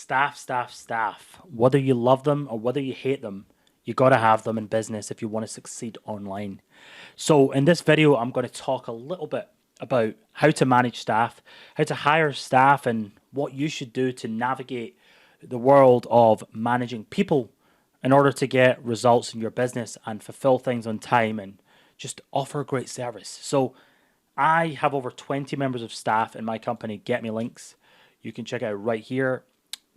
Staff. Whether you love them or whether you hate them, you got to have them in business if you want to succeed online. So in this video, I'm going to talk a little bit about how to manage staff, how to hire staff, and what you should do to navigate the world of managing people in order to get results in your business and fulfill things on time and just offer great service. So I have over 20 members of staff in my company, GetMeLinks. You can check it out right here.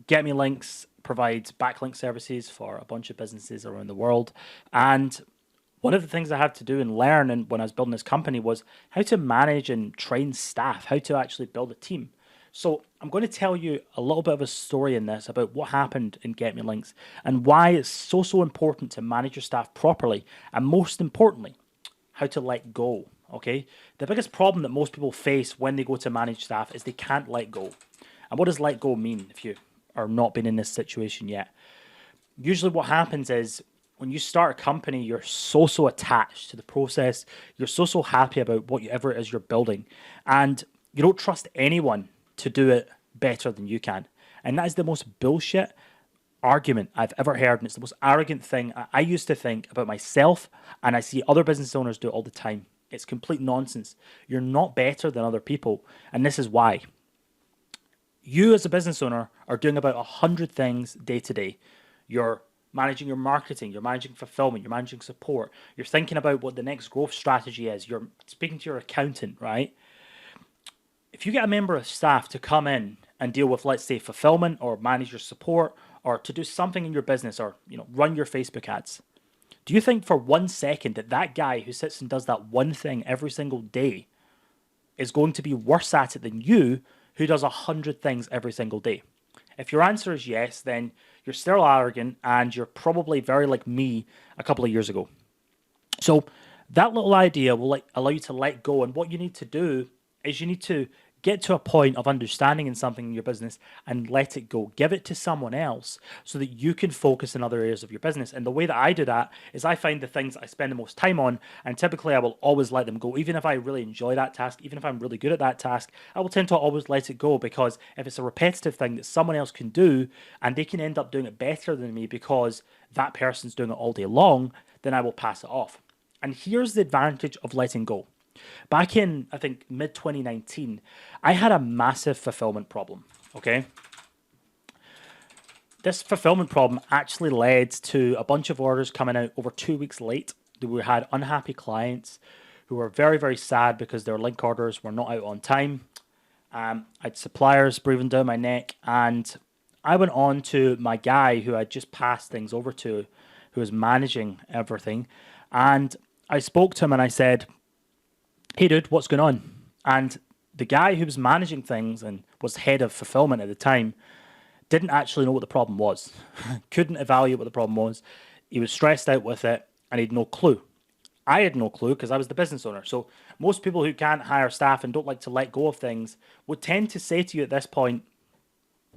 GetMeLinks provides backlink services for a bunch of businesses around the world. And one of the things I had to do and learn when I was building this company was how to manage and train staff, how to actually build a team. So I'm going to tell you a little bit of a story in this about what happened in GetMeLinks and why it's so important to manage your staff properly, and most importantly, how to let go. Okay, the biggest problem that most people face when they go to manage staff is they can't let go. And what does let go mean if you are not been in this situation yet? Usually what happens is when you start a company, you're so attached to the process. You're so happy about whatever it is you're building, and you don't trust anyone to do it better than you can. And that is the most bullshit argument I've ever heard, and it's the most arrogant thing I used to think about myself, and I see other business owners do it all the time. It's complete nonsense. You're not better than other people, and this is why. You as a business owner are doing about 100 things day to day. You're managing your marketing, you're managing fulfillment, you're managing support, you're thinking about what the next growth strategy is, you're speaking to your accountant, right? If you get a member of staff to come in and deal with, let's say, fulfillment or manage your support or to do something in your business or run your Facebook ads, do you think for 1 second that that guy who sits and does that one thing every single day is going to be worse at it than you who does 100 things every single day? If your answer is yes, then you're still arrogant and you're probably very like me a couple of years ago. So that little idea will allow you to let go, and what you need to do is you need to get to a point of understanding in something in your business and let it go. Give it to someone else so that you can focus in other areas of your business. And the way that I do that is I find the things I spend the most time on, and typically I will always let them go. Even if I really enjoy that task, even if I'm really good at that task, I will tend to always let it go, because if it's a repetitive thing that someone else can do and they can end up doing it better than me because that person's doing it all day long, then I will pass it off. And here's the advantage of letting go. Back in, I think, mid-2019, I had a massive fulfillment problem, okay? This fulfillment problem actually led to a bunch of orders coming out over 2 weeks late. We had unhappy clients who were very sad because their link orders were not out on time. I had suppliers breathing down my neck, and I went on to my guy who I just passed things over to, who was managing everything, and I spoke to him and I said, "Hey dude, what's going on?" And the guy who was managing things and was head of fulfillment at the time didn't actually know what the problem was. Couldn't evaluate what the problem was. He was stressed out with it and he had no clue. I had no clue because I was the business owner. So most people who can't hire staff and don't like to let go of things would tend to say to you at this point,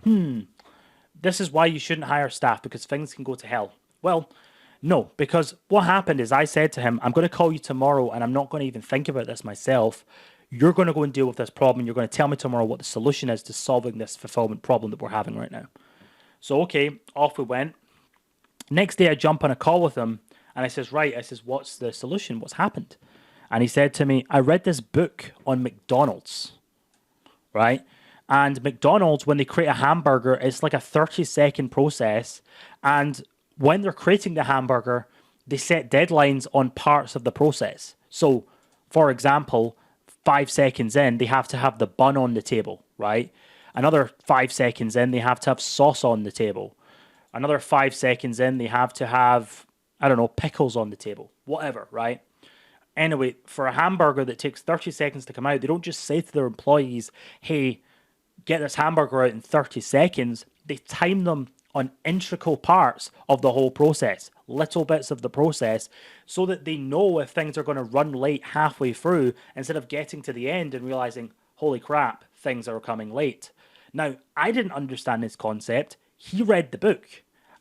this is why you shouldn't hire staff, because things can go to hell. Well, no, because what happened is I said to him, I'm going to call you tomorrow and I'm not going to even think about this myself. You're going to go and deal with this problem. You're going to tell me tomorrow what the solution is to solving this fulfillment problem that we're having right now. So, okay, off we went. Next day I jump on a call with him and I says, what's the solution? What's happened? And he said to me, I read this book on McDonald's, right? And McDonald's, when they create a hamburger, it's like a 30-second process. And when they're creating the hamburger, they set deadlines on parts of the process. So, for example, 5 seconds in, they have to have the bun on the table, right? Another 5 seconds in, they have to have sauce on the table. Another 5 seconds in, they have to have, I don't know, pickles on the table, whatever, right? Anyway, for a hamburger that takes 30 seconds to come out, they don't just say to their employees, hey, get this hamburger out in 30 seconds. They time them on integral parts of the whole process, little bits of the process, so that they know if things are going to run late halfway through, instead of getting to the end and realizing, holy crap, things are coming late. Now, I didn't understand this concept. He read the book.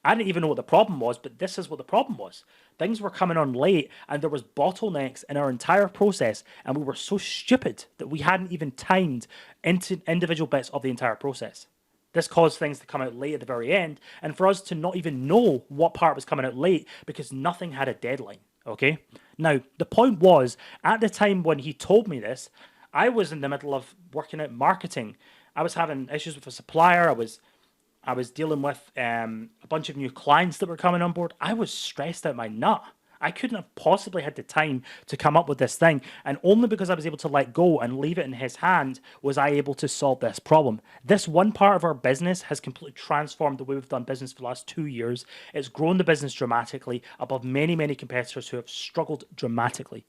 I didn't even know what the problem was, but this is what the problem was. Things were coming on late and there was bottlenecks in our entire process, and we were so stupid that we hadn't even timed into individual bits of the entire process. This caused things to come out late at the very end, and for us to not even know what part was coming out late because nothing had a deadline. Okay? Now, the point was, at the time when he told me this, I was in the middle of working out marketing. I was having issues with a supplier. I was dealing with a bunch of new clients that were coming on board. I was stressed out my nut. I couldn't have possibly had the time to come up with this thing. And only because I was able to let go and leave it in his hand was I able to solve this problem. This one part of our business has completely transformed the way we've done business for the last 2 years. It's grown the business dramatically above many, many competitors who have struggled dramatically.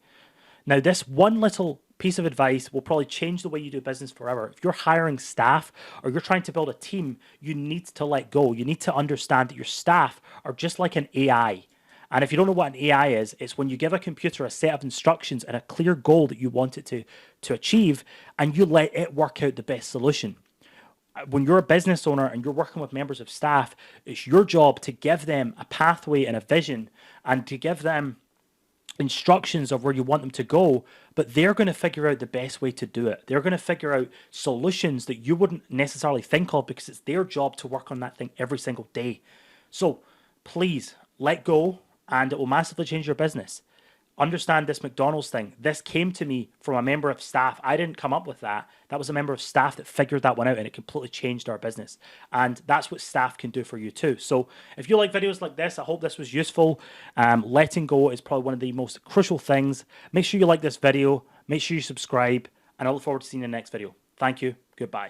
Now, this one little piece of advice will probably change the way you do business forever. If you're hiring staff or you're trying to build a team, you need to let go. You need to understand that your staff are just like an AI. And if you don't know what an AI is, it's when you give a computer a set of instructions and a clear goal that you want it to achieve, and you let it work out the best solution. When you're a business owner and you're working with members of staff, it's your job to give them a pathway and a vision and to give them instructions of where you want them to go, but they're going to figure out the best way to do it. They're going to figure out solutions that you wouldn't necessarily think of because it's their job to work on that thing every single day. So please let go, and it will massively change your business. Understand this McDonald's thing. This came to me from a member of staff. I didn't come up with that. That was a member of staff that figured that one out, and it completely changed our business. And that's what staff can do for you too. So if you like videos like this, I hope this was useful. Letting go is probably one of the most crucial things. Make sure you like this video. Make sure you subscribe, and I look forward to seeing you in the next video. Thank you. Goodbye.